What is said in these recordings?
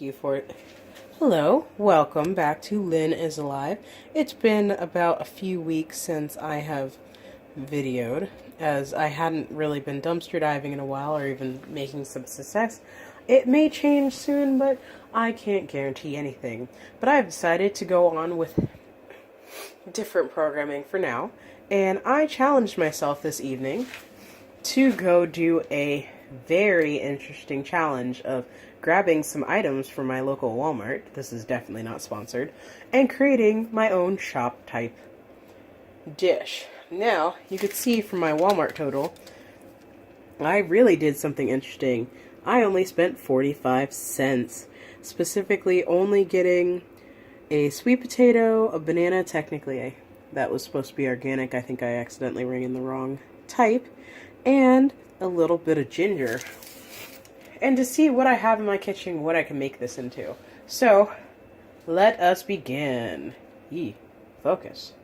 Thank you for it. Hello, welcome back to Lynn is Alive. It's been about a few weeks since I have videoed, as I hadn't really been dumpster diving in a while or even making some success. It may change soon, but I can't guarantee anything. But I've decided to go on with different programming for now, and I challenged myself this evening to go do a very interesting challenge of grabbing some items from my local Walmart, this is definitely not sponsored, and creating my own shop type dish. Now, you could see from my Walmart total, I really did something interesting. I only spent 45 cents, specifically only getting a sweet potato, a banana, technically that was supposed to be organic, I think I accidentally rang in the wrong type, and a little bit of ginger. And to see what I have in my kitchen, what I can make this into. So, let us begin. Focus.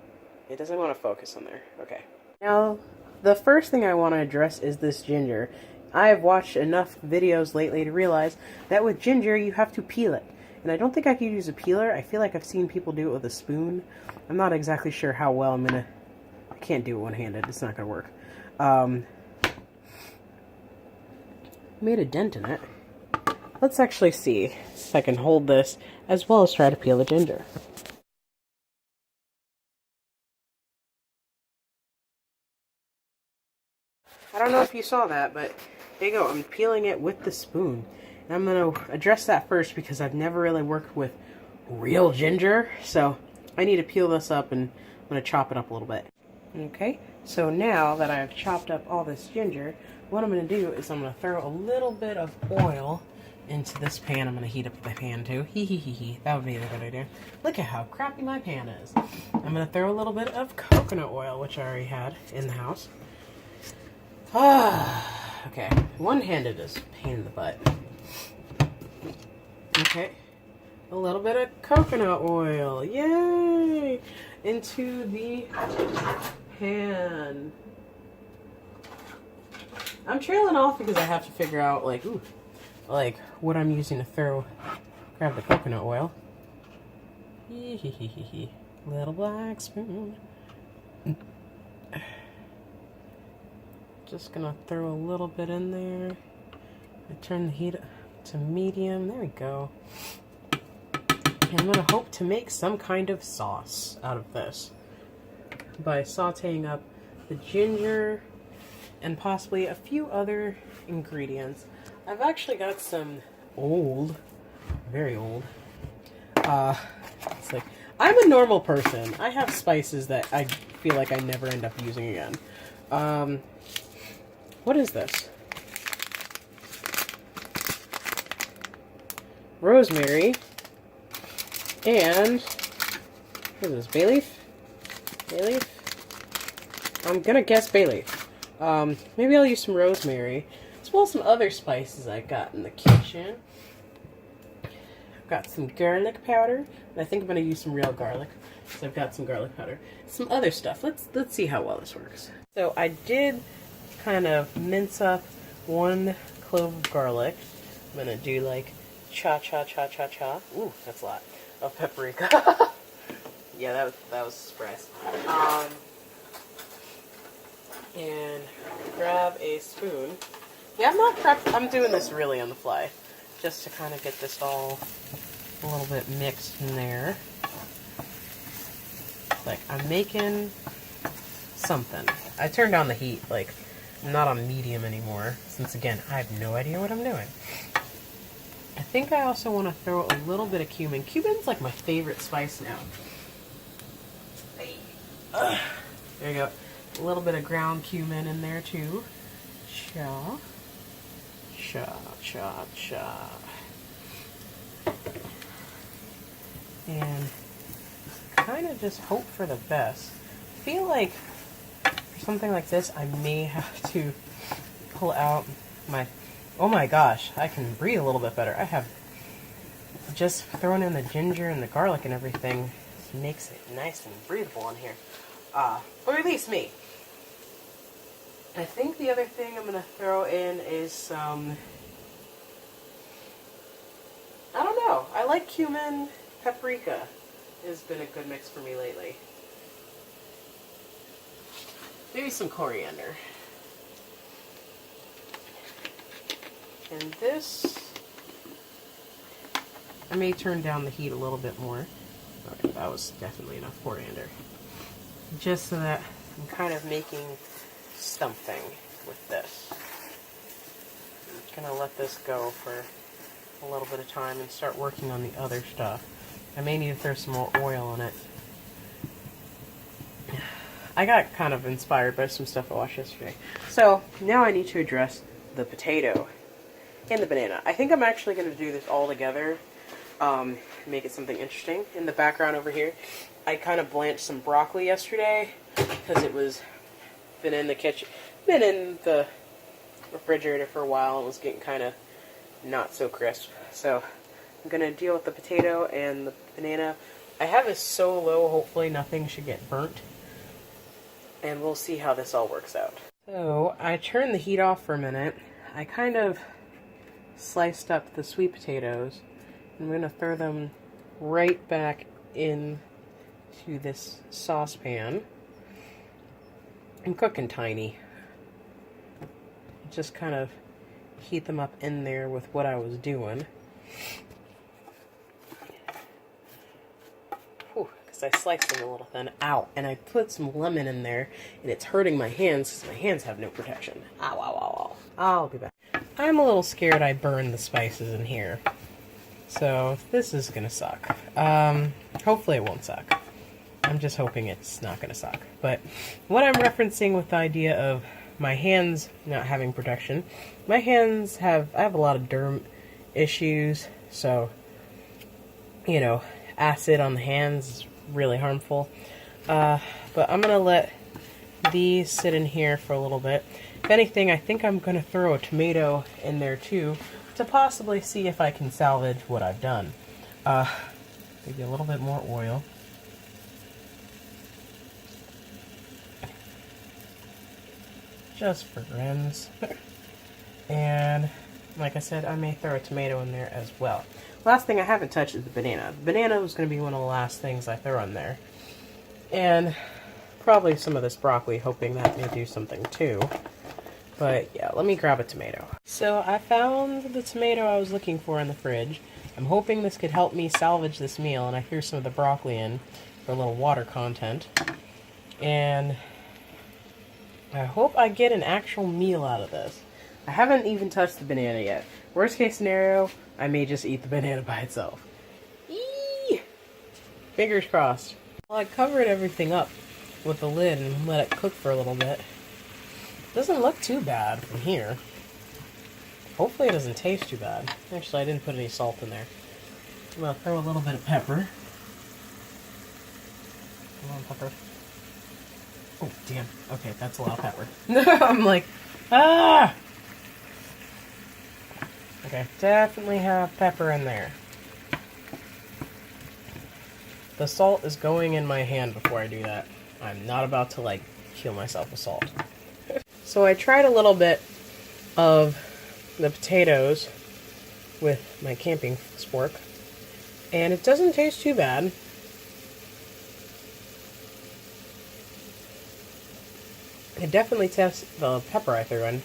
It doesn't want to focus on there. Okay. Now, the first thing I want to address is this ginger. I have watched enough videos lately to realize that with ginger, you have to peel it. And I don't think I could use a peeler. I feel like I've seen people do it with a spoon. I'm not exactly sure how well I'm gonna... I can't do it one-handed. It's not gonna work. Made a dent in it. Let's actually see if I can hold this as well as try to peel the ginger. I don't know if you saw that, but there you go. I'm peeling it with the spoon. And I'm going to address that first because I've never really worked with real ginger. So I need to peel this up and I'm going to chop it up a little bit. Okay, so now that I've chopped up all this ginger, what I'm going to do is I'm going to throw a little bit of oil into this pan. I'm going to heat up the pan too. That would be a good idea. Look at how crappy my pan is. I'm going to throw a little bit of coconut oil, which I already had in the house. Okay. One-handed is a pain in the butt. Okay. A little bit of coconut oil. Yay! Into the pan. I'm trailing off because I have to figure out, like what I'm using to grab the coconut oil. Little black spoon. Just gonna throw a little bit in there. I turn the heat to medium. There we go. And I'm gonna hope to make some kind of sauce out of this by sauteing up the ginger and possibly a few other ingredients. I've actually got some very old, it's like, I'm a normal person. I have spices that I feel like I never end up using again. What is this? Rosemary, and, what is this, bay leaf? Bay leaf? I'm gonna guess bay leaf. Maybe I'll use some rosemary, as well as some other spices I got in the kitchen. I've got some garlic powder, and I think I'm gonna use some real garlic, because I've got some garlic powder. Some other stuff. Let's see how well this works. So I did kind of mince up 1 clove of garlic. I'm gonna do like cha-cha-cha-cha-cha. Ooh, that's a lot. Of paprika. Yeah, that was a surprise. And grab a spoon. Yeah, I'm not prepped. I'm doing this really on the fly, just to kind of get this all a little bit mixed in there. Like, I'm making something. I turned down the heat. Like, I'm not on medium anymore, since again, I have no idea what I'm doing. I think I also want to throw a little bit of cumin. Cumin's like my favorite spice now. There you go. A little bit of ground cumin in there too. Cha. Cha, cha, cha. And kind of just hope for the best. I feel like for something like this, I may have to pull out my... Oh my gosh, I can breathe a little bit better. I have just thrown in the ginger and the garlic and everything. This makes it nice and breathable in here. Or at least me. I think the other thing I'm going to throw in is some... I don't know. like cumin. Paprika has been a good mix for me lately. Maybe some coriander. And this, I may turn down the heat a little bit more. Okay, that was definitely enough coriander. Just so that I'm kind of making something with this. I'm gonna let this go for a little bit of time and start working on the other stuff. I may need to throw some more oil in it. I got kind of inspired by some stuff I watched yesterday. So now I need to address the potato and the banana. I think I'm actually going to do this all together, make it something interesting. In the background over here, I kind of blanched some broccoli yesterday because it was been in the refrigerator for a while and was getting kind of not so crisp. So I'm going to deal with the potato and the banana. I have this so low, hopefully nothing should get burnt. And we'll see how this all works out. So I turned the heat off for a minute. I kind of sliced up the sweet potatoes. I'm going to throw them right back in to this saucepan. I'm cooking tiny. Just kind of heat them up in there with what I was doing. Because I sliced them a little thin. Ow. And I put some lemon in there, and it's hurting my hands because my hands have no protection. Ow, ow, ow, ow. I'll be back. I'm a little scared I burned the spices in here. So this is going to suck. Hopefully it won't suck. I'm just hoping it's not going to suck. But what I'm referencing with the idea of my hands not having protection, I have a lot of derm issues, so, you know, acid on the hands is really harmful. But I'm going to let these sit in here for a little bit. If anything, I think I'm going to throw a tomato in there too to possibly see if I can salvage what I've done. Maybe a little bit more oil. Just for grins. And like I said, I may throw a tomato in there as well. Last thing I haven't touched is the banana. The banana was going to be one of the last things I throw in there. And probably some of this broccoli, hoping that may do something too. But yeah, let me grab a tomato. So I found the tomato I was looking for in the fridge. I'm hoping this could help me salvage this meal, and I threw some of the broccoli in for a little water content. And I hope I get an actual meal out of this. I haven't even touched the banana yet. Worst case scenario, I may just eat the banana by itself. Eee! Fingers crossed. Well, I covered everything up with the lid and let it cook for a little bit. Doesn't look too bad from here. Hopefully it doesn't taste too bad. Actually, I didn't put any salt in there. I'm going to throw a little bit of pepper. Come on, pepper. Oh, damn. Okay, that's a lot of pepper. I'm like, ah! Okay, definitely have pepper in there. The salt is going in my hand before I do that. I'm not about to, like, kill myself with salt. So I tried a little bit of the potatoes with my camping spork, and it doesn't taste too bad. It definitely tests the pepper I threw in.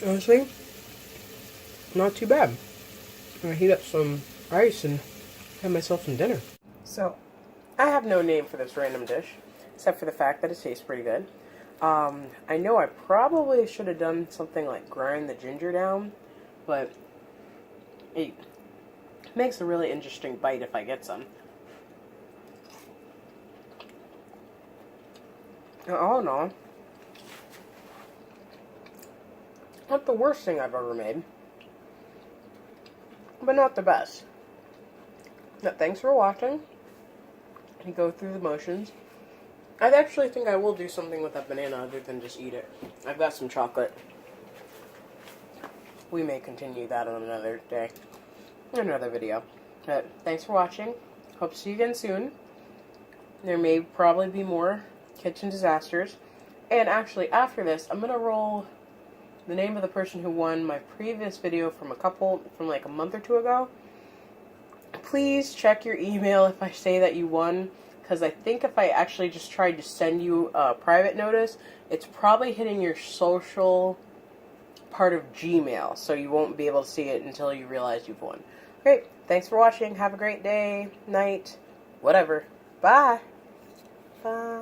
Honestly, not too bad. I'm gonna heat up some ice and have myself some dinner. So, I have no name for this random dish, except for the fact that it tastes pretty good. I know I probably should have done something like grind the ginger down, but it makes a really interesting bite if I get some. Oh no. Not the worst thing I've ever made, but not the best. But thanks for watching. I go through the motions. I actually think I will do something with that banana other than just eat it. I've got some chocolate. We may continue that on another day, another video. But thanks for watching. Hope to see you again soon. There may probably be more kitchen disasters. And actually, after this, I'm going to roll the name of the person who won my previous video from like a month or two ago. Please check your email if I say that you won, because I think if I actually just tried to send you a private notice, it's probably hitting your social part of Gmail, so you won't be able to see it until you realize you've won. Great. Thanks for watching. Have a great day, night, whatever. Bye. Bye.